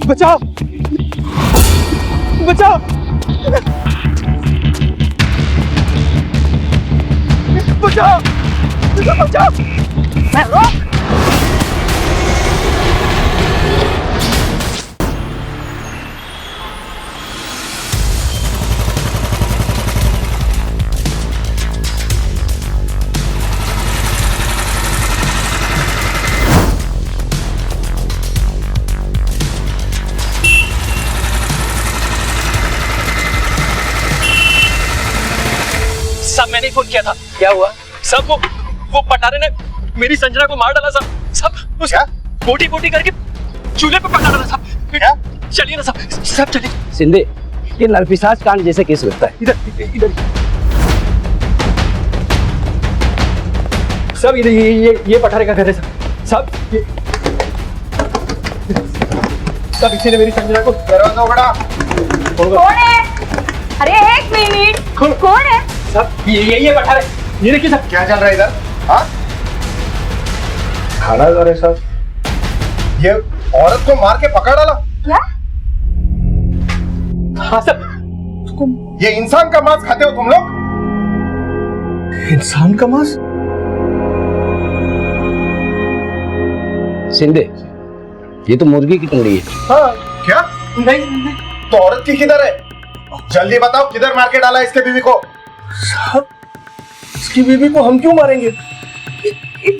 बचाओ बचाओ बचाओ बचाओ। मैं रोक। सब मैंने फोन किया था। क्या हुआ? सब वो पटारे ने मेरी संजना को मार डाला सब। सब उसका बोटी बोटी करके चूल्हे पे पका डाला सब। क्या? चलिए ना सब चलिए। सिंधे, ये नरपिशाच कांड जैसे केस लगता है। इधर सब इधर ये पठारे का घर है सब सब इसी ने मेरी संजना को। दरवाजा उगड़ा। कौन है? अरे एक मिनट, कौन है? सब ये पठारे, ये देखिए सब। क्या चल रहा है इधर? हाँ, खाना कर रहे सब। ये औरत को मार के पकड़ डाला। क्या? हाँ सब। ये इंसान का मांस खाते हो तुम लोग? इंसान का मांस? सिंधे, ये तो मुर्गी की टंगड़ी है। हाँ। क्या? नहीं। तो औरत की किधर है? जल्दी बताओ, किधर मार के डाला इसके बीवी को? साहब, इसकी बीवी को हम क्यों मारेंगे?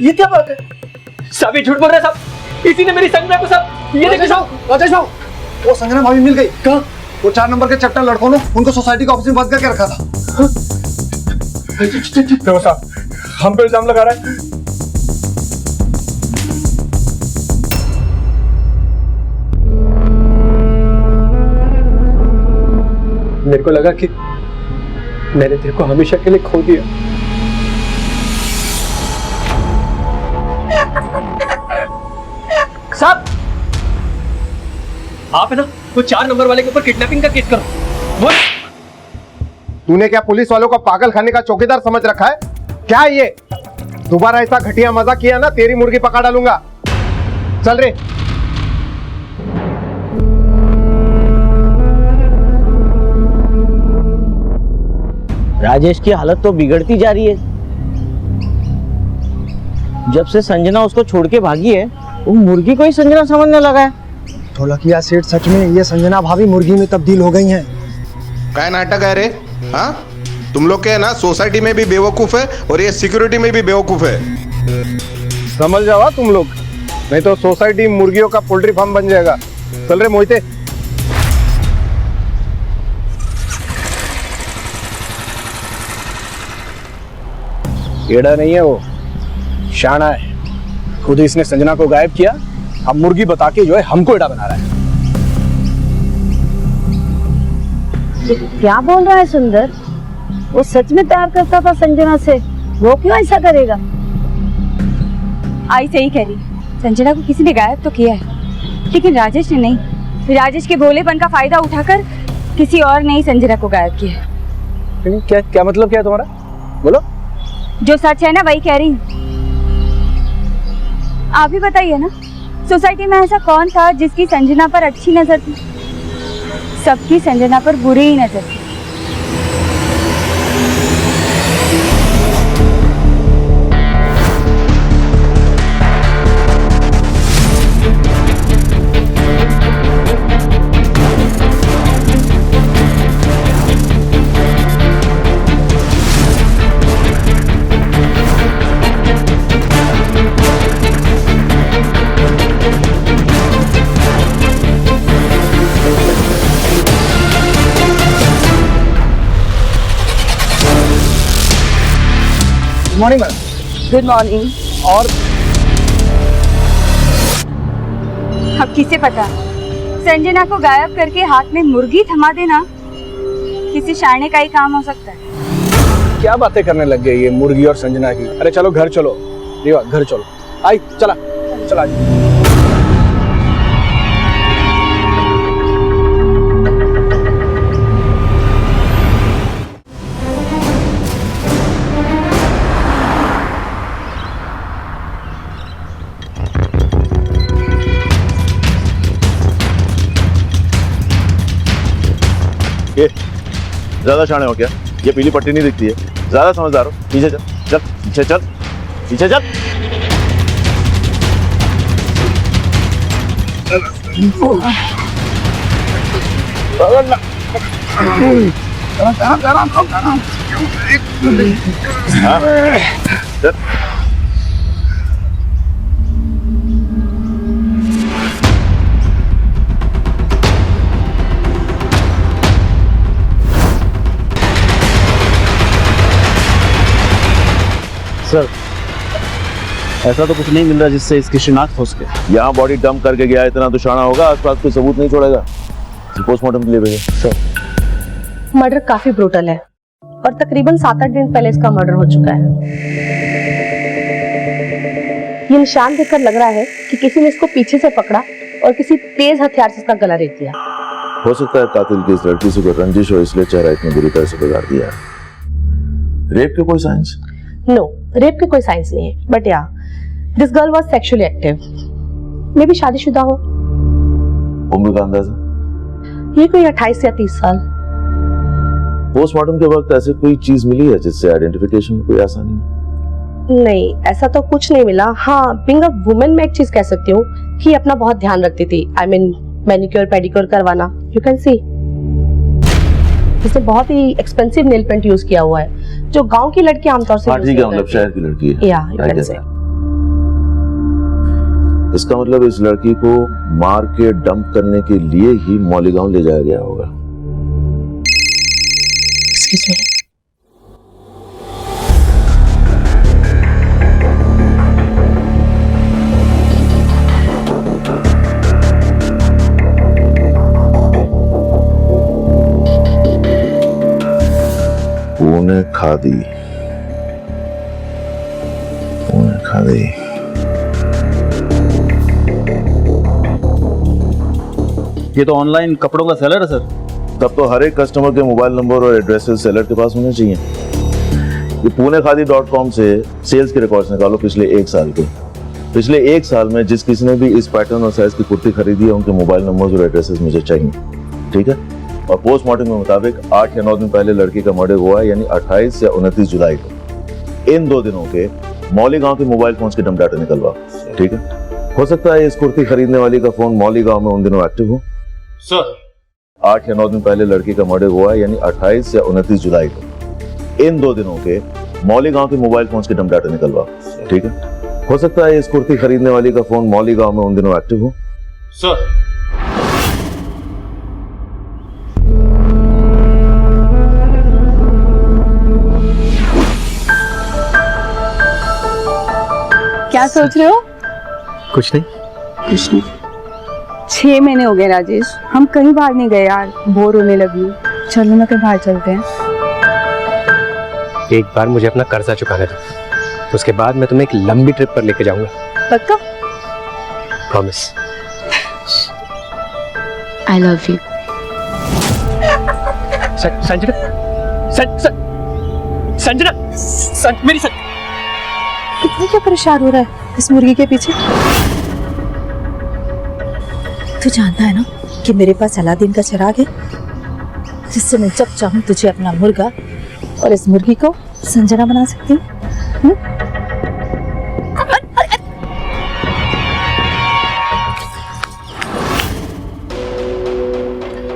ये क्या बात है? सब झूठ बोल रहे हैं सब। इसी ने मेरी संजना को सब। ये देखो सब। राजेश बाबू, वो संजना भाभी मिल गई। कहाँ? वो 4 नंबर के चट्टा लड़कों ने उनको सोसाइटी के ऑफिस में बंद करके रखा था। देखो साहब, हम पे इल्जाम लगा रहा है। मेरे को लगा कि मैंने तेरे को हमेशा के लिए खो दिया। साहब, आप है ना वो 4 नंबर वाले के ऊपर किडनैपिंग का केस करो। वो तूने क्या पुलिस वालों को पागल खाने का चौकीदार समझ रखा है? क्या है ये? दोबारा ऐसा घटिया मजा किया ना, तेरी मुर्गी पका डालूंगा। चल रे। राजेश की हालत तो बिगड़ती जा रही है। जब से संजना उसको छोड़ के भागी है, वो मुर्गी को ही संजना समझने लगा है। ढोलकिया सेठ, सच में ये संजना भाभी मुर्गी में तब्दील हो गई हैं। क्या नाटक है रे? हाँ, तुम लोग के है ना सोसाइटी में भी बेवकूफ है और ये सिक्योरिटी में भी बेवकूफ है। समझ जाओ तुम लोग, नहीं तो सोसाइटी मुर्गियों का पोल्ट्री फार्म बन जाएगा। चल रे मोहिते। एड़ा नहीं है वो, शाना है। खुद ही इसने संजना को गायब किया, अब मुर्गी बता के जो है हमको एड़ा बना रहा है। क्या बोल रहा है सुंदर? वो सच में प्यार करता था संजना से, वो क्यों ऐसा करेगा? आई सही कह रही, संजना को किसी ने गायब तो किया है, लेकिन राजेश ने नहीं। राजेश के भोलेपन का फायदा उठाकर किसी और ने ही संजना को गायब किया है। क्या मतलब क्या है तुम्हारा? बोलो। जो सच है ना वही कह रही हूँ। आप ही बताइए ना, सोसाइटी में ऐसा कौन था जिसकी संजना पर अच्छी नजर थी? सबकी संजना पर बुरी ही नजर थी। Morning madam. Good morning. और अब किसे पता, संजना को गायब करके हाथ में मुर्गी थमा देना किसी शाने का ही काम हो सकता है। क्या बातें करने लग गई ये मुर्गी और संजना की। अरे चलो घर चलो, रीवा घर चलो। आई चला चला। ज्यादा शाणे हो क्या? ये पीली पट्टी नहीं दिखती है, ज्यादा समझदार हो। पीछे चल, चल पीछे चल, पीछे चल। हाँ, चल। सर ऐसा तो कुछ नहीं मिल रहा जिससे इसकी शिनाख्त हो सके। यहाँ बॉडी डंप करके गया, इतना तो शाना होगा, आसपास कोई सबूत नहीं छोड़ेगा। पोस्टमार्टम के लिए भेजो। सर मर्डर काफी ब्रूटल है और तकरीबन 7-8 दिन पहले इसका मर्डर हो चुका है। ये निशान देखकर लग रहा है कि किसी ने इसको पीछे से पकड़ा और किसी तेज हथियार से इसका गला रेत दिया। हो सकता है कातिल की इस लड़की से कोई रंजिश हो, इसलिए चेहरा इतनी बुरी तरह से बिगाड़ दिया। रेप के कोई साइंस? नो, रेप के कोई साइंस नहीं है, बट या this girl was sexually active. मे भी शादीशुदा हो। उम्र का अंदाजा? ये कोई 28 या 30 साल। पोस्टमार्टम के वक्त ऐसे कोई चीज मिली है जिससे आइडेंटिफिकेशन में कोई आसानी हो? नहीं, ऐसा तो कुछ नहीं मिला। हाँ, बीइंग अ वुमेन मैं एक चीज कह सकती हूँ कि अपना बहुत ध्यान रखती थी। आई मीन मैनिक्योर पेडिक्योर करवाना। यू कैन सी इसने बहुत ही एक्सपेंसिव नेल पेंट यूज किया हुआ है, जो गांव की लड़की आमतौर से ठीक है, मतलब शहर की लड़की है। या यू कैन से। इसका मतलब इस लड़की को मार के डंप करने के लिए ही मौलीगांव ले जाया गया होगा। Excuse me. पुणे खादी, पुणे खादी। ये तो ऑनलाइन कपड़ों का सेलर है सर। तब तो हर एक कस्टमर के मोबाइल नंबर और एड्रेसेस सेलर के पास होने चाहिए। ये punekhadi.com से सेल्स के रिकॉर्ड्स निकालो पिछले 1 साल के। पिछले 1 साल में जिस किसी ने भी इस पैटर्न और साइज की कुर्ती खरीदी है, उनके मोबाइल नंबर्स और एड्रेसेस मुझे चाहिए, ठीक है? और पोस्टमार्टम के मुताबिक 8 या 9 दिन पहले लड़की का मर्डर हुआ है, यानी 28 या 29 जुलाई को। इन 2 दिनों के मौलीगांव के मोबाइल फोन्स के डंप डाटा निकलवा, ठीक है? हो सकता है इस कुर्ती खरीदने वाली का फोन मौलीगांव में उन दिनों एक्टिव हो। सर 8 या 9 दिन पहले लड़की का मर्डर हुआ है, यानी 28 या 29 जुलाई को। इन 2 दिनों के मौलीगांव के मोबाइल फोन्स के डंप डाटा निकलवा, ठीक है? हो सकता है इस कुर्ती खरीदने वाली का फोन मौलीगांव में उन दिनों एक्टिव हो। सर क्या सोच रहे हो? कुछ नहीं। कुछ नहीं। 6 महीने हो गए राजेश, हम कहीं बाहर नहीं गए यार, बोर होने लगी हूँ। चलो ना कहीं बाहर चलते हैं। एक बार मुझे अपना कर्जा चुकाने दो, उसके बाद मैं तुम्हें एक लंबी ट्रिप पर लेके जाऊंगा। पक्का? Promise. I love you. Sanjana, Sanjana, मेरी इतनी क्या परेशान हो रहा है इस मुर्गी के पीछे? तू जानता है ना कि मेरे पास अलादीन का चिराग है, जिससे मैं जब चाहूं तुझे अपना मुर्गा और इस मुर्गी को संजना बना सकती हूँ।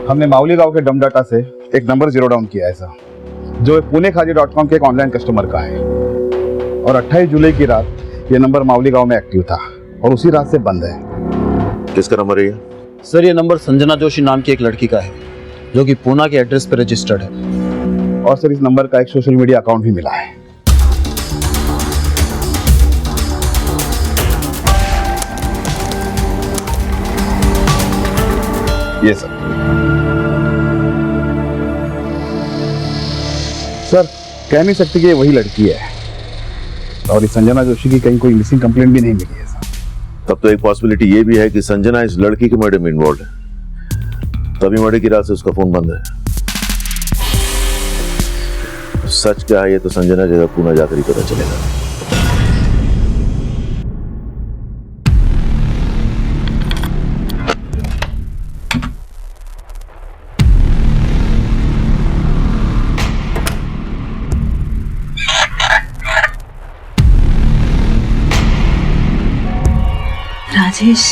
हमने माउली गांव के डम डाटा से एक नंबर जीरो डाउन किया है सर, जो punekhadi.com के एक ऑनलाइन कस्टमर का है, और 28 जुलाई की रात ये नंबर माउली गांव में एक्टिव था और उसी रात से बंद है। किसका नंबर है ये? सर ये नंबर संजना जोशी नाम की एक लड़की का है, जो कि पूना के एड्रेस पर रजिस्टर्ड है। और सर इस नंबर का एक सोशल मीडिया अकाउंट भी मिला है। ये सर कह नहीं सकते कि ये वही लड़की है, और इस संजना जोशी की कहीं कोई मिसिंग कंप्लेंट भी नहीं मिली है सर। तब तो एक पॉसिबिलिटी ये भी है कि संजना इस लड़की के मर्डर में इन्वॉल्व है, तभी मर्डर की रात से उसका फोन बंद है। सच क्या है ये तो संजना के पूना जाकर ही पता चलेगा। राजेश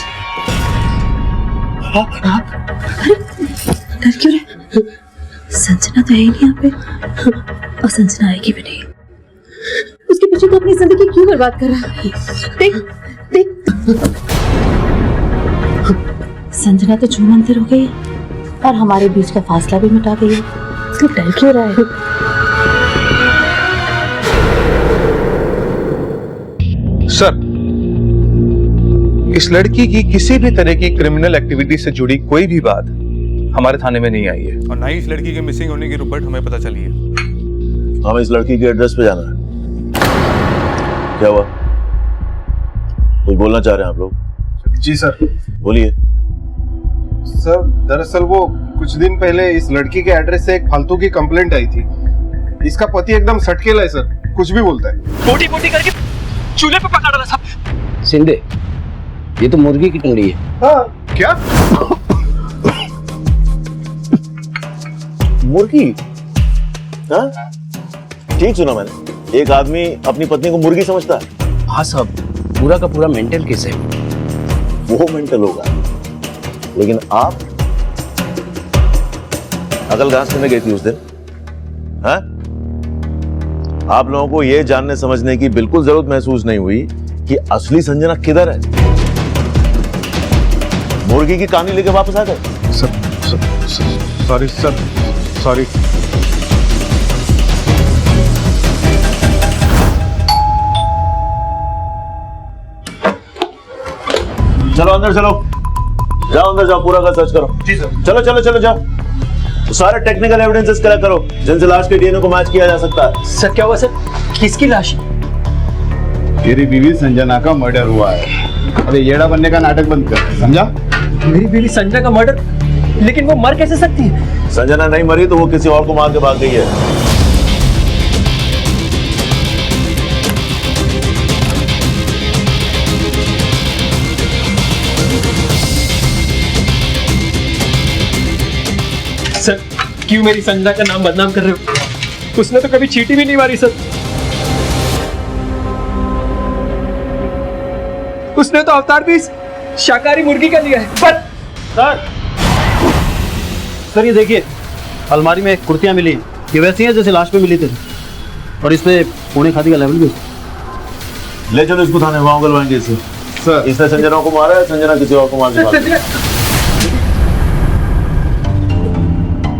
आप डर क्यों रहे? संजना तो है ही नहीं यहाँ पे, और संजना आएगी भी नहीं। उसके पीछे तो अपनी जिंदगी क्यों बर्बाद कर रहा है? देख देख, संजना तो छूमंतर हो गई है और हमारे बीच का फासला भी मिटा गई है। तो डर क्यों रहा है? सर, इस लड़की की किसी भी तरह की क्रिमिनल एक्टिविटी से जुड़ी कोई भी बात हमारे थाने में नहीं आई है, और ना ही इस लड़की के मिसिंग होने की रिपोर्ट हमें पता चली है। हमें इस लड़की के एड्रेस पे जाना है। क्या हुआ? कुछ बोलना चाह रहे हैं आप लोग? जी सर। बोलिए। सर, दरअसल वो कुछ दिन पहले इस लड़की के एड्रेस से एक फालतू की कंप्लेंट आई थी। इसका पति एकदम सटकेला है सर, कुछ भी बोलता है। बोटी बोटी करके चूल्हे पे पका डाला साहब। सिंधे, ये तो मुर्गी की टंगड़ी है। हाँ, क्या? मुर्गी? हाँ? ठीक सुना मैंने। एक आदमी अपनी पत्नी को मुर्गी समझता है? हाँ साहब, पूरा का पूरा मेंटल केस है। वो मेंटल होगा, लेकिन आप अकल घास करने गई थी उस दिन? हाँ? आप लोगों को यह जानने समझने की बिल्कुल जरूरत महसूस नहीं हुई कि असली संजना किधर है? मुर्गी की कहानी लेके वापस आ गए। Sorry sir, sorry. चलो अंदर चलो, जाओ अंदर जाओ, पूरा का सर्च करो। जी सर। चलो चलो चलो जाओ, तो सारे टेक्निकल एविडेंसेस कलेक्ट करो जिनसे लाश के डीएनए को मैच किया जा सकता है। सर क्या हुआ सर? किसकी लाश? तेरी बीवी संजना का मर्डर हुआ है। अरे येड़ा बनने का नाटक बंद कर, समझा? मेरी बीवी संजना का मर्डर? लेकिन वो मर कैसे सकती है? संजना नहीं मरी तो वो किसी और को मार के भाग गई है। सर क्यों मेरी संजना का नाम बदनाम कर रहे हो? उसने तो कभी चींटी भी नहीं मारी सर। उसने तो अवतार भी शाकाहारी मुर्गी का लिया है। पर सर ये देखिए, अलमारी में कुर्तियां मिली, ये वैसी हैं जैसे लाश पे मिली थी, और इसमें पुणे खादी का लेवल भी। ले चलो इसको थाने, वहां गलवाएंगे इसे। सर, इसने संजना को मारा है, संजना किसी और को मार के भाग गई।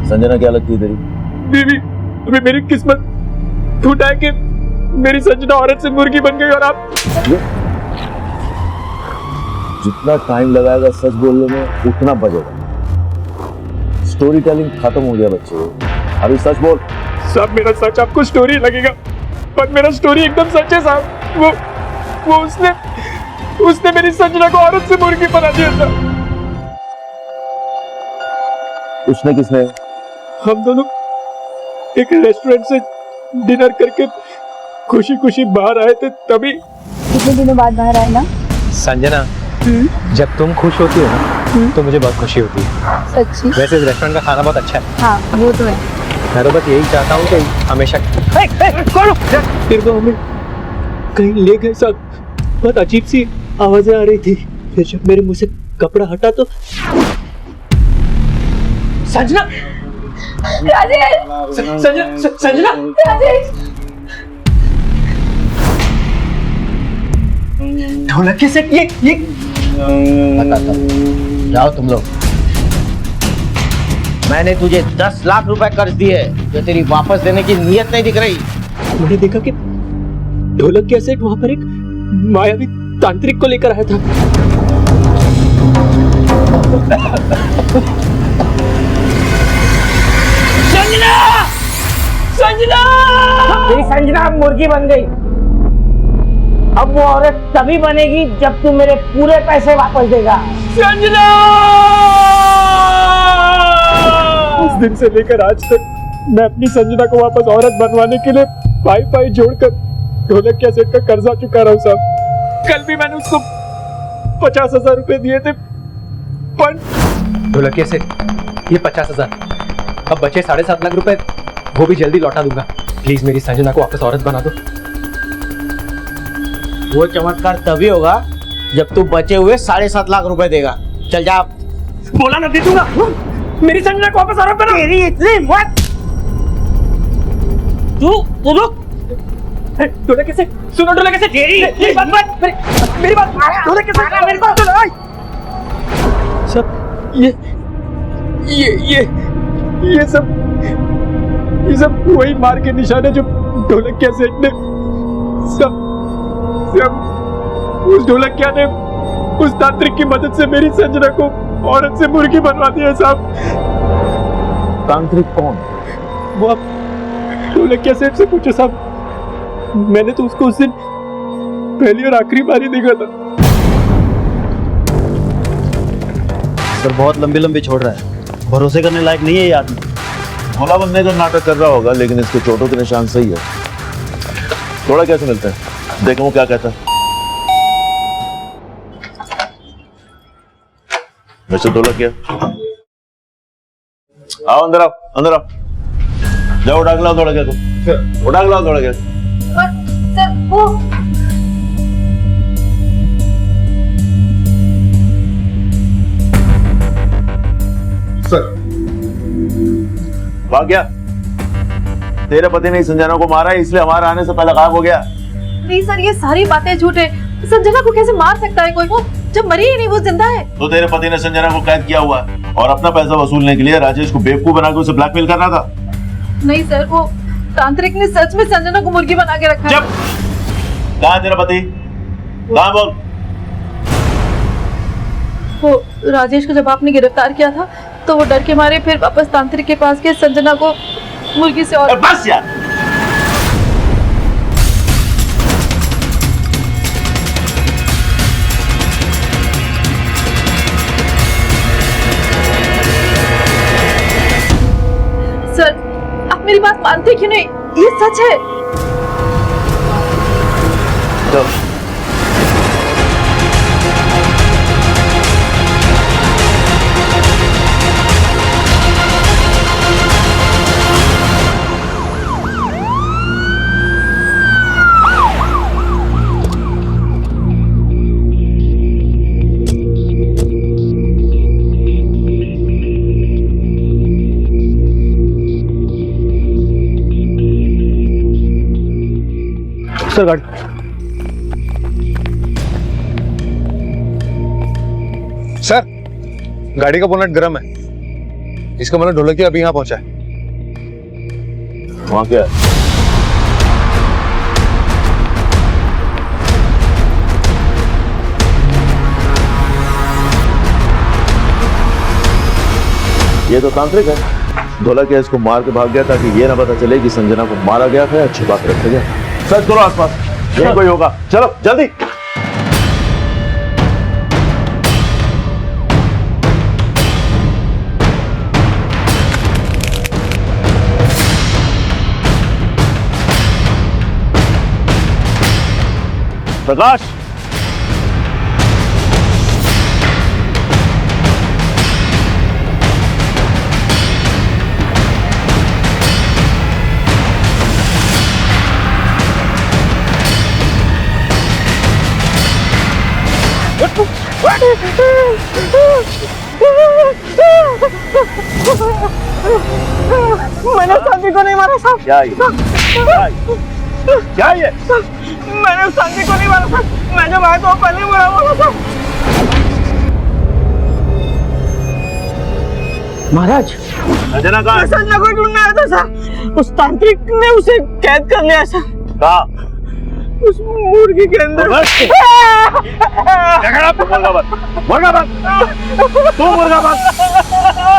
संजना क्या लगती है तेरी? बीवी, अभी मेरी किस्मत फूटा है कि मेरी संजना औरत से मुर्गी बन गई। और आप जितना टाइम लगाएगा सच बोलने में उतना बचेगा। स्टोरी टेलिंग खत्म हो गया बच्चे, अभी सच बोल। साहब मेरा सच आपको स्टोरी लगेगा, पर मेरा स्टोरी एकदम सच है साहब। वो उसने मेरी संजना को औरत से मुर्गी बना दिया था। उसने किसने? हम दोनों एक रेस्टोरेंट से डिनर करके खुशी खुशी बाहर आए थे, तभी। कितने दिनों बाद बाहर आए ना? संजना, जब तुम खुश होती हो ना तो मुझे बहुत खुशी होती है। सच्ची? वैसे इस रेस्टोरेंट का खाना बहुत अच्छा है। हाँ वो तो है। मैं तो बस यही चाहता हूँ कि हमेशा फिर वो हमें कहीं ले गए साहब। बहुत अजीब सी आवाजें आ रही थी, फिर जब मेरे मुंह से कपड़ा हटा तो संजना, राजेश! संजना, राजेश! ढोलक के सेट ये जाओ तुम लोग। मैंने तुझे 10 लाख रुपए कर्ज दिए, जो तेरी वापस देने की नीयत नहीं दिख रही। मैंने देखा कि ढोलक के सेट वहां पर एक मायावी तांत्रिक को लेकर आया था। संजना! संजना! तेरी संजना मुर्गी बन गई। अब वो औरत तभी बनेगी जब तू मेरे पूरे पैसे वापस देगा। संजना! उस दिन से लेकर आज तक मैं अपनी संजना को वापस औरत बनवाने के लिए पाई जोड़कर ढोलक के सेट का कर्जा चुका रहा हूँ साहब। कल भी मैंने उसको 50,000 रुपए दिए थे, पर ढोलक के सेट ये 50,000, अब बचे 7.5 लाख रुपए, वो भी जल्दी लौटा दूंगा। प्लीज मेरी संजना को वापस औरत बना दो। वो चमत्कार तभी होगा जब तू बचे हुए 7.5 लाख रुपए देगा। चल जा। बोला ना दे दूंगा। मेरी संजना को वापस आरोप बना। तेरी इतनी हिम्मत। तू रुक। ढोलक कैसे? सुनो ढोलक कैसे? मेरी बात मेरी बात ढोलक कैसे? मेरी बात सुनो। सब ये सब वही मार के निशाने जो ढोलक क्या सेठ ने सब उस ढोलकिया ने उस तांत्रिक की मदद से मेरी संजना को औरत से मुर्गी बनवा दिया साहब। तांत्रिक कौन? वो आप ढोलकिया सेठ से पूछो साहब। मैंने तो उसको उस दिन पहली और आखिरी बार ही देखा था। सर बहुत लंबी लंबी छोड़ रहा है, भरोसे करने लायक नहीं है ये आदमी। भोला बनने का नाटक कर रहा होगा, लेकिन इसके चोटों के निशान सही है। थोड़ा कैसे मिलता है, देखो वो क्या कहता है। वैसे ढोलकिया आओ अंदर आओ, अंदर आओ। जाओ उठा के लाओ ढोलकिया को, उठा के लाओ ढोलकिया। सर वो सर भाग गया। तेरे पति ने संजना को मारा है, इसलिए हमारे आने से पहले गायब हो गया। नहीं सर, ये सारी बातें झूठ है। संजना को कैसे मार सकता है कोई? वो जब मरी ही नहीं, वो जिंदा है। तो तेरे पति ने संजना को कैद किया हुआ है और अपना पैसा वसूलने के लिए राजेश को बेवकूफ बना के उसे ब्लैकमेल कर रहा था। नहीं सर, वो तांत्रिक ने सच में संजना को मुर्गी बना के रखा है। कहाँ है तेरा पति? कहाँ बोल? वो राजेश को जब आपने गिरफ्तार किया था तो वो डर के मारे फिर वापस तांत्रिक के पास गए संजना को मुर्गी से। और बस यार, सर आप मेरी बात मानते क्यों नहीं? ये सच है। तो सर गाड़ी। सर गाड़ी का बोनट गर्म है, इसका मतलब ढोलकिया अभी यहाँ पहुंचा है। वहां क्या है? ये तो तांत्रिक है। ढोलकिया इसको मार के भाग गया ताकि ये ना पता चले कि संजना को मारा गया था या छुपा के रखा गया। सर्च करो आसपास, यहीं कोई होगा। चलो जल्दी। प्रकाश, मैंने शादी को नहीं मारा साहब। क्या ये? क्या ये? मैंने शादी को नहीं मारा साहब। मैं जब आया तो पहले मरा हुआ था। महाराज, संजना कहाँ है? संजना को ढूंढने आया था सर। उस तांत्रिक ने उसे कैद कर लिया सर। कहाँ? उस मुर्गी के अंदर। मुर्गा बन, मुर्गा बन, तू मुर्गा बन।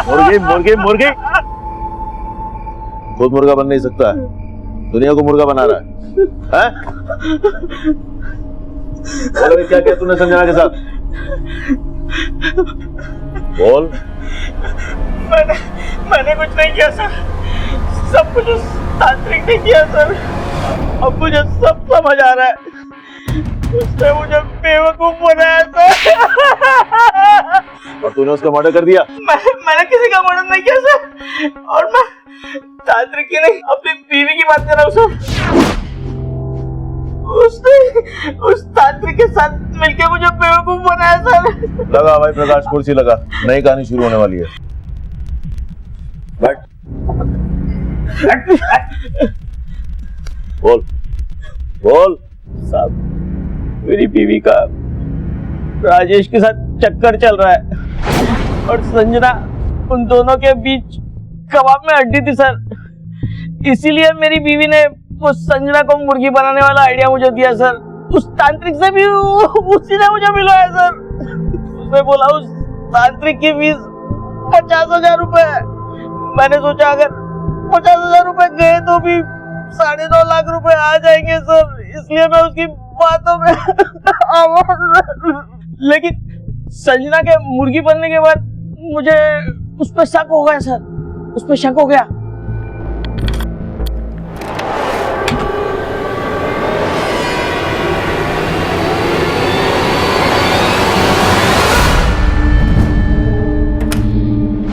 मुर्गी मुर्गी मुर्गी खुद मुर्गा बन नहीं सकता है, दुनिया को मुर्गा बना रहा है? बोल क्या किया तूने संजना के साथ? बोल। मैंने कुछ नहीं किया सर, सब कुछ उस तांत्रिक ने किया सर। अब मुझे सब समझ आ रहा है। उसने मुझे बेवकूफ बनाया सर। और तूने उसका मर्डर कर दिया? मैंने किसी का मर्डर नहीं किया सर, और मैं तांत्रिक की नहीं अपनी बीवी की बात कर रहा हूँ सर। उसने उस तांत्रिक के साथ मिलके मुझे बेवकूफ बनाया सर। लगा भाई प्रकाश, कुर्सी लगा, नई कहानी शुरू होने वाली है। बैठ। बोल बोल। साहब मेरी बीवी का राजेश के साथ चक्कर चल रहा है और संजना उन दोनों के बीच कबाब में हड्डी थी सर। इसीलिए मेरी बीवी ने उस संजना को मुर्गी बनाने वाला आइडिया मुझे दिया सर। उस तांत्रिक से भी उसी ने मुझे मिलवाया सर। उसने बोला उस तांत्रिक की फीस 50,000 रुपए है। मैंने सोचा अगर 50,000 रुपए गए तो भी 9.5 लाख रुपए आ जाएंगे सर, इसलिए मैं उसकी बातों में लेकिन संजना के मुर्गी बनने के बाद मुझे उस पर शक हो गया सर, उस पर शक हो गया।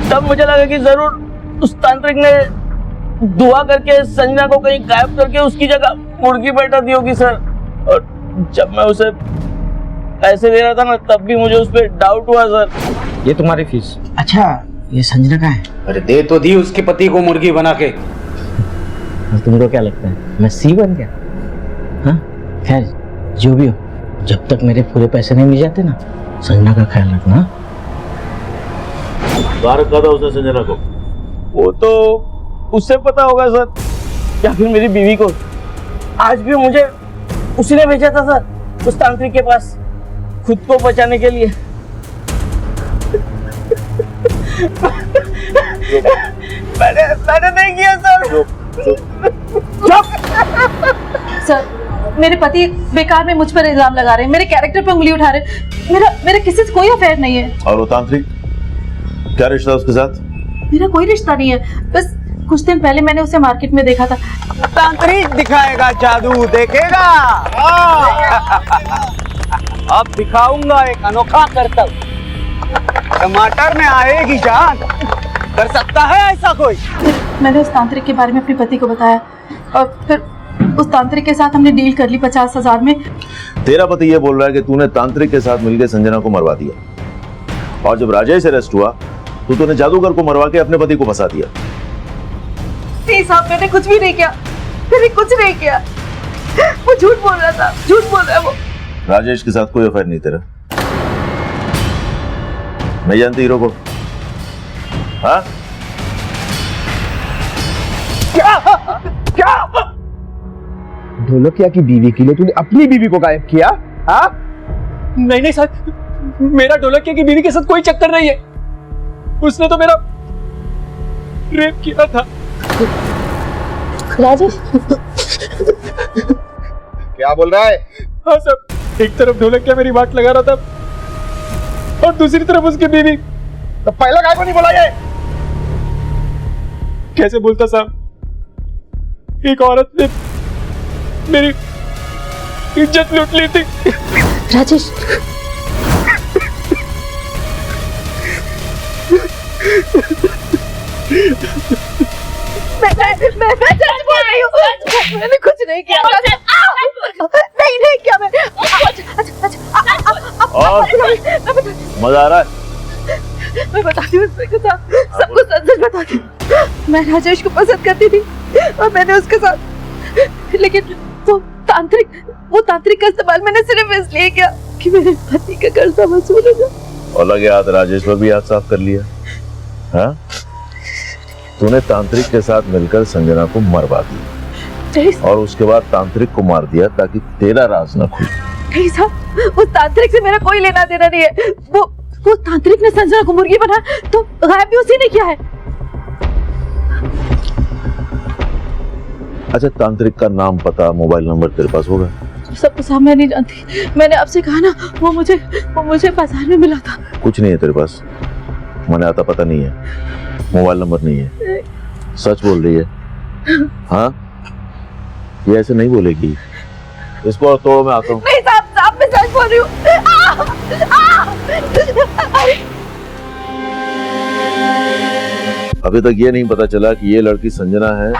तब मुझे लगा कि जरूर उस तांत्रिक ने दुआ करके संजना को कहीं गायब करके उसकी जगह मुर्गी बैठा दी होगी सर। और जब मैं उसे पैसे दे रहा था ना तब भी मुझे उस पर डाउट हुआ सर। ये तुम्हारी फीस। अच्छा ये संजना का है? अरे दे तो दी उसके पति को मुर्गी बना के। और तुमको क्या लगता है मैं सी बन गया? हाँ खैर जो भी हो, जब तक मेरे पूरे पैसे नहीं मिल जाते ना, संजना का ख्याल रखना। बाहर रखा था उसने संजना को? वो तो उससे पता होगा सर, या फिर मेरी बीवी को। आज भी मुझे उसी ने भेजा था सर उस तांत्रिक के पास खुद को बचाने के लिए। मैंने नहीं किया सर। सर मेरे पति बेकार में मुझ पर इल्जाम लगा रहे हैं, मेरे कैरेक्टर पर उंगली उठा रहे हैं। मेरा किसी से कोई अफेयर नहीं है। और वो तांत्रिक, क्या रिश्ता उसके साथ? मेरा कोई रिश्ता नहीं है, बस कुछ दिन पहले मैंने उसे मार्केट में देखा था। तांत्रिक दिखाएगा जादू, देखेगा। अब दिखाऊंगा एक अनोखा करतब। टमाटर में आएगी जान, कर सकता है ऐसा कोई? मैंने उस तांत्रिक के बारे में अपने पति को बताया और फिर उस तांत्रिक के साथ हमने डील कर ली 50,000 में। तेरा पति ये बोल रहा है कि तूने तांत्रिक के साथ मिलकर संजना को मरवा दिया, और जब राजेश अरेस्ट हुआ तो तूने जादूगर को मरवा के अपने पति को फंसा दिया। नहीं साहब, मैंने कुछ भी नहीं किया, मैंने कुछ नहीं किया। वो झूठ बोल रहा था, झूठ बोल रहा है वो। राजेश के साथ कोई अफेयर नहीं तेरा? नहीं जानती हीरो को? हाँ? क्या ढोलकिया की बीवी के लिए तूने अपनी बीवी को गायब किया? हाँ? नहीं सर, मेरा ढोलकिया की बीवी के साथ कोई चक्कर नहीं है। उसने तो मेरा रेप किया था। राजेश क्या बोल रहा है? हाँ सर, एक तरफ ढोलकिया मेरी बात लगा रहा था और दूसरी तरफ उसकी बीवी। तो पहला गाय को नहीं बोला ये? कैसे बोलता साहब? एक औरत ने मेरी इज्जत लूट ली थी। राजेश मैं सच बोल रही हूँ, मैंने कुछ नहीं किया। नहीं किया मैंने। मजा आ रहा है? मैं बताती हूँ सबको सच बताती हूँ। मैं राजेश को पसंद करती थी और मैंने उसके साथ, लेकिन वो तांत्रिक का इस्तेमाल मैंने सिर्फ इसलिए किया कि मेरे पति का कर्जा वसूल हो जाए। और लगे हाथ राजेश पर भी हाथ साफ कर लिया। हाँ? तूने तांत्रिक के साथ मिलकर संजना को मरवा दिया और उसके बाद तांत्रिक को मार दिया ताकि तेरा राज न खुले। नहीं साहब, उस तांत्रिक से मेरा कोई लेना देना नहीं है। वो तांत्रिक ने संजना को मुर्गी बना तो गायब भी उसी ने किया है। अच्छा, तांत्रिक का नाम, पता, मोबाइल नंबर तेरे पास होगा? सब कुछ मैं नहीं जानती। मैंने आपसे कहा ना, वो मुझे बाजार में मिला था। कुछ नहीं है तेरे पास? मैंने आता पता नहीं है, मोबाइल नंबर नहीं है, सच बोल रही है? हाँ, ये ऐसे नहीं बोलेगी। इसको और तोड़ो, मैं आता हूँ। नहीं साहब, मैं सच बोल रही हूँ। अभी तक ये नहीं पता चला कि ये लड़की संजना है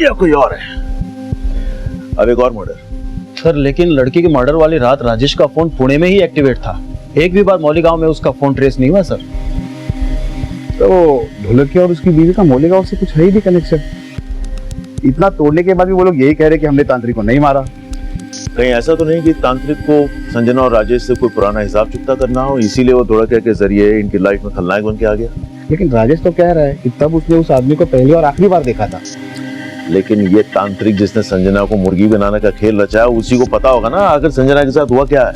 या कोई और है। अब एक और मर्डर। सर लेकिन लड़की की मर्डर वाली रात राजेश का फोन पुणे में ही एक्टिवेट था, एक भी बार मौलीगांव में उसका फोन ट्रेस नहीं हुआ सर। तो ढोलकिया और उसकी बीवी का मोलेगांव से कुछ है ही नहीं कनेक्शन। इतना तोड़ने के बाद भी वो लोग यही कह रहे कि हमने तांत्रिक को नहीं मारा। कहीं ऐसा तो नहीं कि तांत्रिक को संजना और राजेश से कोई पुराना हिसाब चुकता करना हो, इसीलिए वो ढोलकिया के जरिए इनकी लाइफ में खलनायक बन के आ गया। लेकिन राजेश तो कह रहा है कि तब उसने उस आदमी को पहली और आखिरी बार देखा था। लेकिन ये तांत्रिक जिसने संजना को मुर्गी बनाने का खेल रचाया, उसी को पता होगा ना आखिर संजना के साथ हुआ क्या है।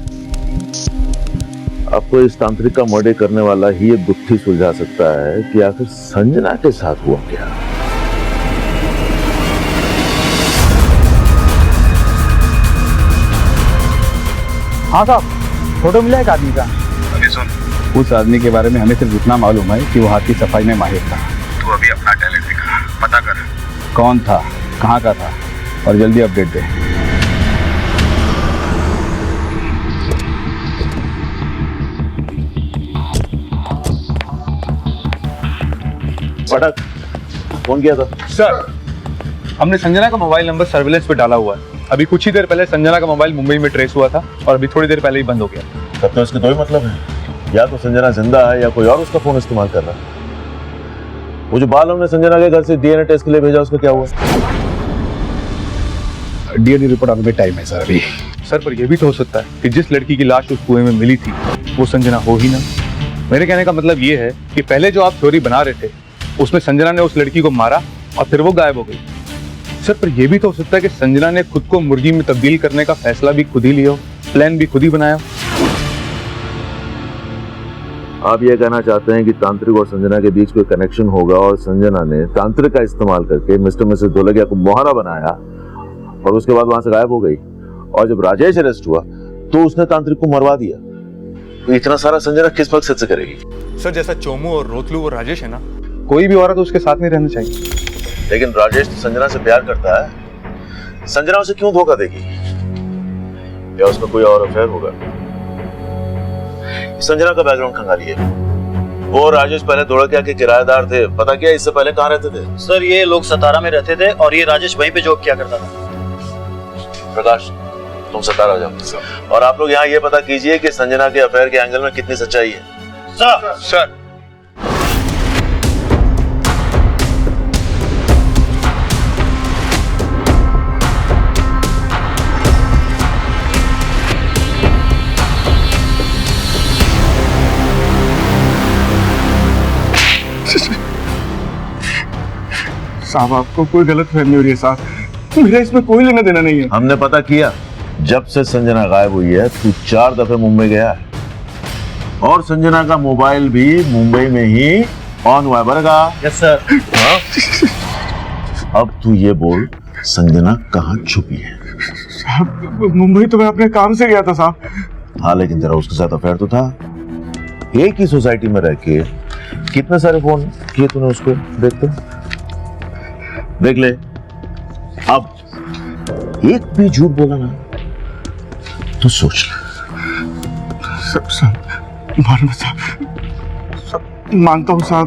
आपको इस तांत्रिक का मर्डर करने वाला ही एक गुत्थी सुलझा सकता है कि आखिर संजना के साथ हुआ क्या। हाँ साहब, फोटो मिला एक आदमी का। अभी सुन, उस आदमी के बारे में हमें सिर्फ इतना मालूम है कि वो हाथ की सफाई में माहिर था। तू अभी अपना टैलेंट दिखा, पता कर कौन था, कहाँ का था, और जल्दी अपडेट दे। पटक, फोन किया था सर, हमने संजना का मोबाइल नंबर सर्विलेंस पे डाला हुआ है। अभी कुछ ही देर पहले संजना का मोबाइल मुंबई में ट्रेस हुआ था और अभी थोड़ी देर पहले ही बंद हो गया। तब तो इसके दो ही मतलब है, या तो संजना जिंदा है या कोई और उसका फोन इस्तेमाल कर रहा है। वो जो बाल हमने संजना के घर से डीएनए टेस्ट के लिए भेजा, उसका क्या हुआ? डीएनए रिपोर्ट आने में टाइम है सर अभी। सर पर यह भी तो हो सकता है कि जिस लड़की की लाश उस कुएं में मिली थी वो संजना हो ही ना। मेरे कहने का मतलब ये है कि पहले जो आप थ्योरी बना रहे थे उसमें संजना ने उस लड़की को मारा और फिर वो गायब हो गई। सर पर यह भी तो हो सकता है कि संजना ने खुद को मुर्गी में तब्दील करने का फैसला भी खुद ही लिया हो, प्लान भी खुद ही बनाया। आप ये कहना चाहते हैं कि तांत्रिक और संजना के बीच कोई कनेक्शन होगा और संजना ने तांत्रिक का इस्तेमाल करके मिस्टर मिसेस ढोलकिया को मोहरा बनाया और उसके बाद वहां से गायब हो गई, और जब राजेश अरेस्ट हुआ तो उसने तांत्रिक को मरवा दिया। तो इतना सारा संजना किस मकसद से करेगी? सर जैसा चोमू और रोतलू और राजेश है ना, कोई भी औरत उसके साथ नहीं रहना चाहिए। लेकिन राजेश तो संजना से प्यार करता है, संजना उसे क्यों धोखा देगी? या उसमें कोई और अफेयर होगा? संजना का बैकग्राउंड खंगालिए। वो राजेश पहले ढोलकिया के किराएदार थे, पता क्या इससे पहले कहाँ रहते थे? सर ये लोग सतारा में रहते थे और ये राजेश वहीं पे जॉब किया करता था। प्रकाश, तुम सतारा जाओ और आप लोग यहाँ ये पता कीजिए कि संजना के अफेयर के एंगल में कितनी सच्चाई है। सर सर साहब आपको कोई गलत फहमी हो रही है साहब, मेरा इसमें कोई लेना देना नहीं है। हमने पता किया, जब से संजना गायब हुई है तू 4 दफे मुंबई गया है और संजना का मोबाइल भी मुंबई में ही ऑन हुआ है। बरगा? Yes sir. अब तू ये बोल, संजना कहाँ छुपी है? साहब मुंबई तो मैं अपने काम से गया था साहब। हाँ लेकिन तेरा उसके साथ अफेयर तो था। एक ही सोसाइटी में रह के कितने सारे फोन किए तूने उसको? देख ले। अब एक भी झूठ बोला ना तो सोच ले। सब मानना साहब, सब मानता हूँ साहब,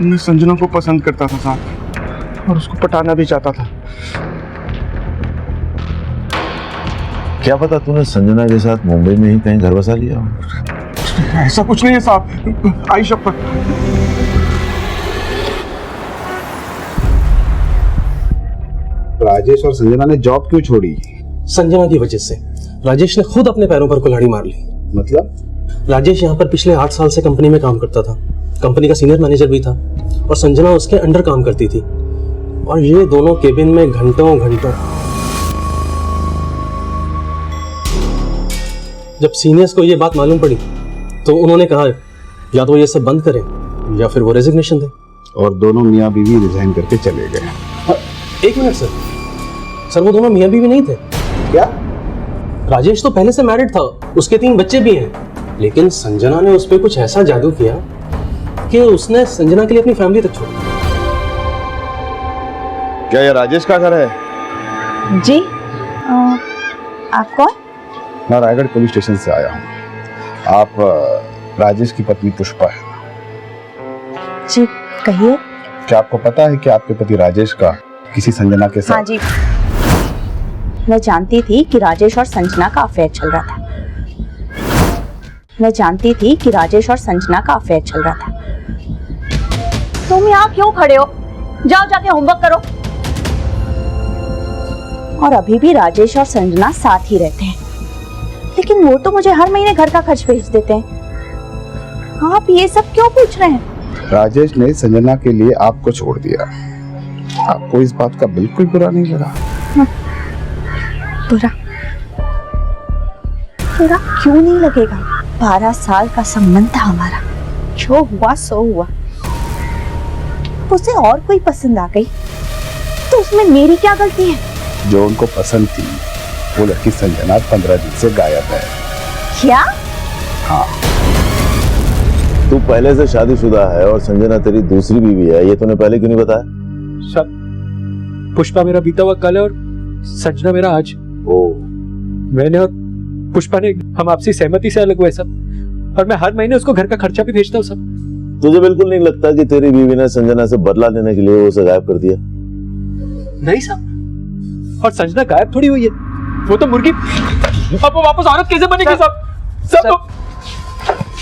मैं संजना को पसंद करता था साहब और उसको पटाना भी चाहता था। क्या पता तूने संजना के साथ मुंबई में ही कहीं घर बसा लिया हो? ऐसा कुछ नहीं है साहब, आई शपथ। राजेश और संजना ने जॉब क्यों छोड़ी? संजना की वजह से। राजेश ने खुद अपने पैरों पर कुल्हाड़ी मार ली। मतलब? राजेश यहाँ पर पिछले 8 साल से कंपनी में काम करता था, कंपनी का सीनियर मैनेजर भी था और संजना उसके अंडर काम करती थी और ये दोनों केबिन में घंटों घंटों। जब सीनियर्स को ये बात मालूम पड़ी तो उन्होंने कहा या तो ये सब बंद करें या फिर वो रेजिग्नेशन दें। और दोनों मियाँ बीवी रिजाइन करके चले गए। एक मिनट सर, वो दोनों मियाँ बीवी नहीं थे। क्या? राजेश तो पहले से मैरिड था, उसके 3 बच्चे भी हैं, लेकिन संजना ने उस पर कुछ ऐसा जादू किया कि उसने संजना के लिए अपनी फैमिली तक छोड़ी। क्या ये राजेश का घर है? जी आप कौन? मैं रायगढ़ पुलिस स्टेशन से आया हूँ। आप राजेश की पत्नी पुष्पा है? जी कहिए। क्या आपको पता है कि आपके पति राजेश का किसी संजना के साथ? हाँ जी, मैं जानती थी कि राजेश और संजना का अफेयर चल रहा था। मैं जानती थी कि राजेश और संजना का अफेयर चल रहा था। तुम यहाँ क्यों खड़े हो? जाओ जाके होमवर्क करो। और अभी भी राजेश और संजना साथ ही रहते हैं, लेकिन वो तो मुझे हर महीने घर का खर्च भेज देते हैं। आप ये सब क्यों पूछ रहे हैं? राजेश ने संजना के लिए आपको छोड़ दिया, आपको इस बात का बिल्कुल बुरा नहीं लगा? बुरा बुरा क्यों नहीं लगेगा? 12 साल का संबंध था हमारा, जो हुआ सो हुआ। उसे और कोई पसंद आ गई तो उसमें मेरी क्या गलती है? जो उनको पसंद थी वो लड़की संजना 15 दिन से गायब है। क्या? हाँ। तू पहले से शादीशुदा है और संजना तेरी दूसरी बीवी है, ये तूने पहले क्यों नहीं बताया? सब पुष्पा मेरा बीता हुआ कल है और संजना मेरा आज। ओ, मैंने और पुष्पा ने हम आपसी सहमति से अलग हुए सब, और मैं हर महीने उसको घर का खर्चा भी भेजता हूँ सब। तुझे बिल्कुल नहीं लगता कि तेरी बीवी ने संजना से बदला लेने के लिए उसे गायब कर दिया? नहीं साहब, और संजना गायब थोड़ी हुई है, वो तो मुर्गी। अब वो वापस औरत कैसे बनेगी साहब? सब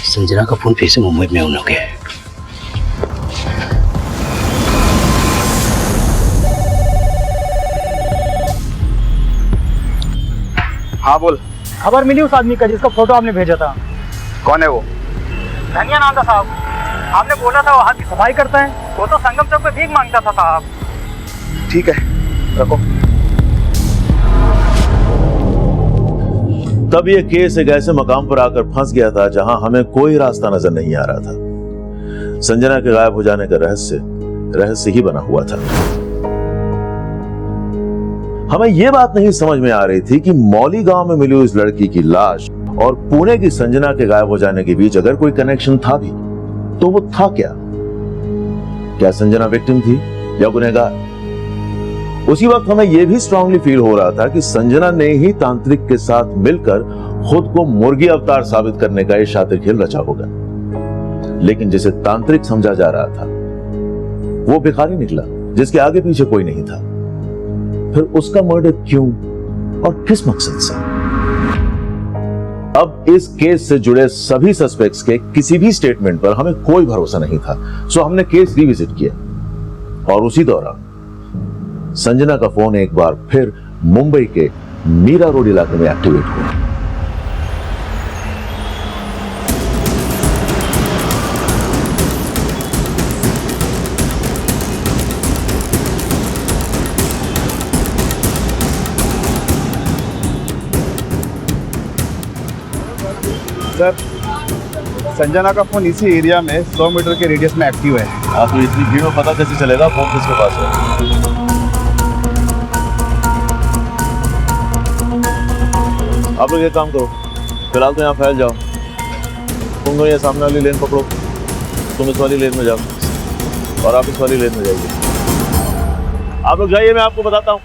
संजना का फोन फिर से मुंबई में ऑन हो गया है। हाँ बोल। खबर मिली उस आदमी का जिसका फोटो आपने भेजा था। कौन है वो? धनिया नाम था साहब। आपने बोला था वो हाथ की सफाई करता है, वो तो संगम चौक पे भीख मांगता था साहब। ठीक है, रखो। तब ये केस एक ऐसे मकाम पर आकर फंस गया था जहां हमें कोई रास्ता नजर नहीं आ रहा था। संजना के गायब हो जाने का रहस्य ही बना हुआ था। हमें यह बात नहीं समझ में आ रही थी कि मौली गांव में मिली उस लड़की की लाश और पुणे की संजना के गायब हो जाने के बीच अगर कोई कनेक्शन था भी तो वो था क्या? क्या संजना विक्टिम थी या गुनहगार? उसी वक्त हमें यह भी स्ट्रांगली फील हो रहा था कि संजना ने ही तांत्रिक के साथ मिलकर खुद को मुर्गी अवतार साबित करने का एक शातिर खेल रचा होगा। लेकिन जिसे तांत्रिक समझा जा रहा था वो भिखारी निकला जिसके आगे पीछे कोई नहीं था। फिर उसका मर्डर क्यों और किस मकसद से? अब इस केस से जुड़े सभी सस्पेक्ट्स के किसी भी स्टेटमेंट पर हमें कोई भरोसा नहीं था, सो हमने केस रिविजिट किया और उसी दौरान संजना का फोन एक बार फिर मुंबई के मीरा रोड इलाके में एक्टिवेट हुआ। सर, संजना का फोन इसी एरिया में 100 मीटर के रेडियस में एक्टिव है। आप तो इतनी भीड़ में पता कैसे चलेगा फोन किसके पास है? आप लोग एक काम करो, फिलहाल तो यहाँ फैल जाओ। तुम लोग ये सामने वाली लेन पकड़ो, तुम इस वाली लेन में जाओ और आप इस वाली लेन में जाइए। आप लोग जाइए, मैं आपको बताता हूँ।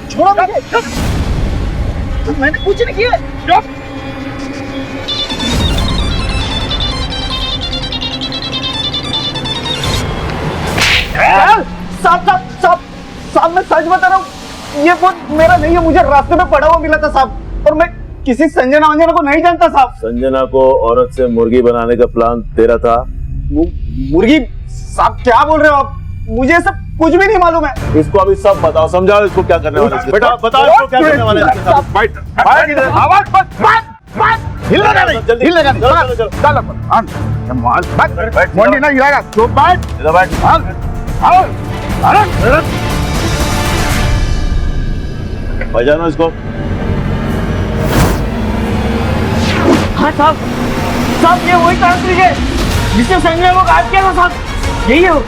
छोड़ो मुझे, मैंने कुछ नहीं किया। साहब मैं सच बता रहा हूँ, ये फोन मेरा नहीं है, मुझे रास्ते में पड़ा हुआ मिला था साहब, और मैं किसी संजना वंजना को नहीं जानता साहब। संजना को औरत से मुर्गी बनाने का प्लान तेरा था? मुर्गी? साहब क्या बोल रहे हो आप, मुझे सब कुछ भी नहीं मालूम है। इसको अभी सब बताओ, समझाओ इसको क्या करने वाले हैं। बेटा बताओ इसको क्या करने वाले हैं। आवाज मत हिलने का नहीं, हिलने का नहीं, चल मोंडी ना हिलाएगा, चुप बैठ, इधर बैठ। पहचानो इसको। हाँ साहब, साहब ये वही तांत्रिक है जिसने संजना को गायब किया था साहब, यही है वो।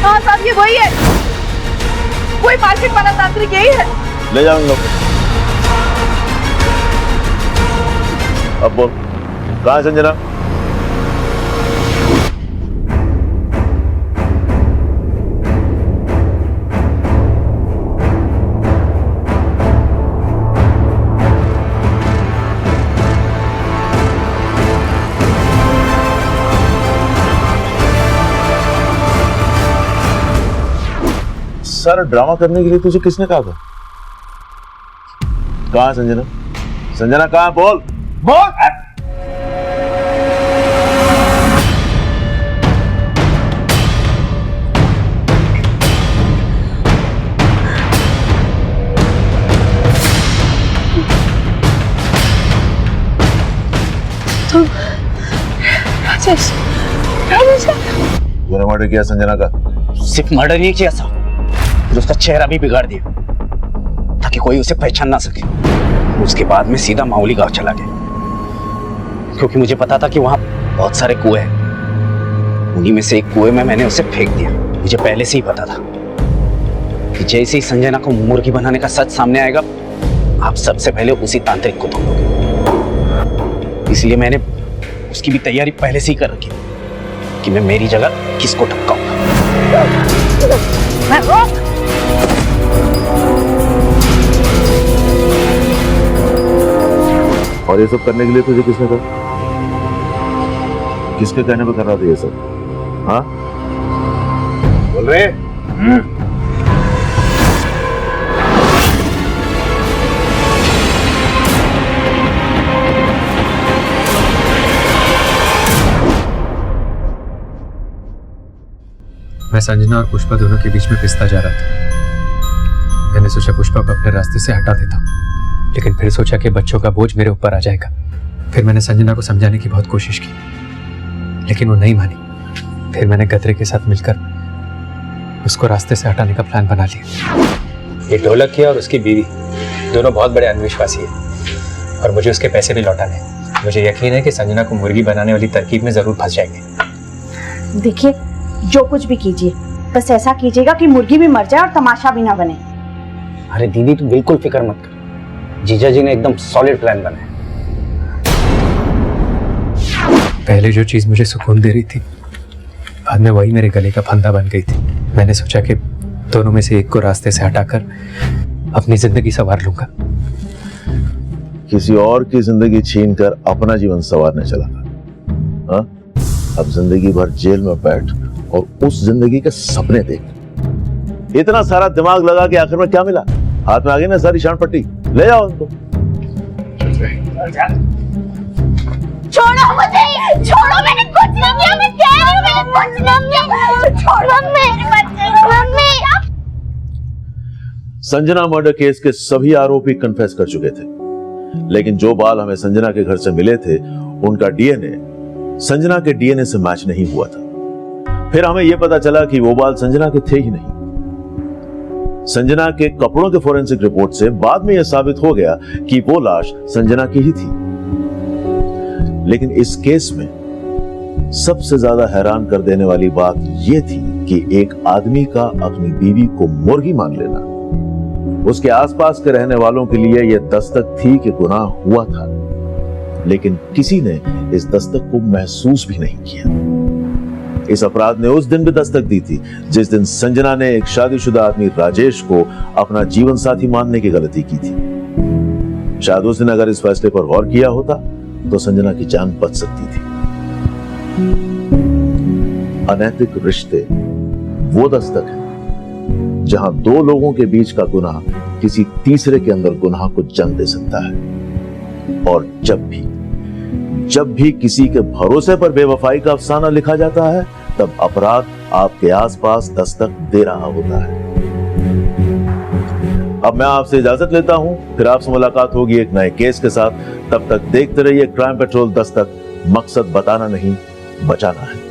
हाँ साहब ये वही है, कोई मार्केट वाला तांत्रिक यही है। ले जाओ इन लोग। अब बोल, कहाँ है संजना? सारा ड्रामा करने के लिए तुझे किसने कहा था? कहाँ है संजना? संजना कहाँ है? बोल बोल। तो राजेश, राजेश तूने मर्डर किया संजना का? सिर्फ मर्डर नहीं किया साहब, फिर उसका चेहरा भी बिगाड़ दिया ताकि कोई उसे पहचान ना सके। उसके बाद में सीधा माउली गांव चला गया, क्योंकि मुझे पता था कि वहां बहुत सारे कुएं हैं। उन्हीं में से एक कुएं में मैंने उसे फेंक दिया। मुझे पहले से ही पता था कि जैसे ही संजना को मुर्गी बनाने का सच सामने आएगा, आप सबसे पहले उसी तांत्रिक को ढूंढोगे। इसलिए मैंने उसकी भी तैयारी पहले से ही कर रखी कि मैं मेरी जगह किसको टपकाऊंगा। और ये सब करने के लिए तुझे किसने कहा? किसके कहने पे कर रहा था ये सब? हाँ बोल रहे? मैं संजना और पुष्पा दोनों के बीच में पिसता जा रहा था। मैंने सोचा पुष्पा को अपने रास्ते से हटा देता हूँ, लेकिन फिर सोचा कि बच्चों का बोझ मेरे ऊपर आ जाएगा। फिर मैंने संजना को समझाने की बहुत कोशिश की, लेकिन वो नहीं मानी। फिर मैंने गदरे के साथ मिलकर उसको रास्ते से हटाने का प्लान बना लिया। ये ढोलक किया और उसकी बीवी दोनों बहुत बड़े अंधविश्वासी है, और मुझे उसके पैसे भी लौटाने। मुझे यकीन है कि संजना को मुर्गी बनाने वाली तरकीब में जरूर फंस जाएंगे। देखिए, जो कुछ भी कीजिए, बस ऐसा कीजिएगा कि मुर्गी भी मर जाए और तमाशा भी ना बने। अरे दीदी तू बिल्कुल फिक्र मत कर, जीजा जी ने एकदम सॉलिड प्लान बनाया। पहले जो चीज मुझे सुकून दे रही थी, बाद में वही मेरे गले का फंदा बन गई थी। मैंने सोचा कि दोनों में से एक को रास्ते से हटाकर अपनी जिंदगी संवार लूंगा। किसी और की जिंदगी छीनकर अपना जीवन संवारने चला था। हाँ? अब जिंदगी भर जेल में बैठ और उस जिंदगी के सपने देख। इतना सारा दिमाग लगा के आखिर में क्या मिला? हाथ में आ गई ना सारी शान पट्टी। ले जाओ उनको। छोड़ो मुझे, छोड़ो, मैंने कुछ नहीं किया, मैं कह रही हूँ मैंने कुछ नहीं किया, छोड़ो मेरे बच्चे को। मम्मी, संजना मर्डर केस के सभी आरोपी कन्फेस कर चुके थे, लेकिन जो बाल हमें संजना के घर से मिले थे, उनका डीएनए संजना के डीएनए से मैच नहीं हुआ था। फिर हमें यह पता चला कि वो बाल संजना के थे ही नहीं। संजना के कपड़ों के फोरेंसिक रिपोर्ट से बाद में यह साबित हो गया कि वो लाश संजना की ही थी। लेकिन इस केस में सबसे ज्यादा हैरान कर देने वाली बात यह थी कि एक आदमी का अपनी बीवी को मुर्गी मान लेना उसके आसपास के रहने वालों के लिए यह दस्तक थी कि गुनाह हुआ था, लेकिन किसी ने इस दस्तक को महसूस भी नहीं किया। इस अपराध ने उस दिन भी दस्तक दी थी जिस दिन संजना ने एक शादीशुदा आदमी राजेश को अपना जीवन साथी मानने की गलती की थी। शायद उस दिन अगर इस फैसले पर गौर किया होता तो संजना की जान बच सकती थी। अनैतिक रिश्ते वो दस्तक है जहां दो लोगों के बीच का गुनाह किसी तीसरे के अंदर गुनाह को जन्म दे सकता है। और जब भी किसी के भरोसे पर बेवफाई का अफसाना लिखा जाता है, तब अपराध आपके आसपास दस्तक दे रहा होता है। अब मैं आपसे इजाजत लेता हूं, फिर आपसे मुलाकात होगी एक नए केस के साथ। तब तक देखते रहिए क्राइम पेट्रोल दस्तक। मकसद बताना नहीं, बचाना है।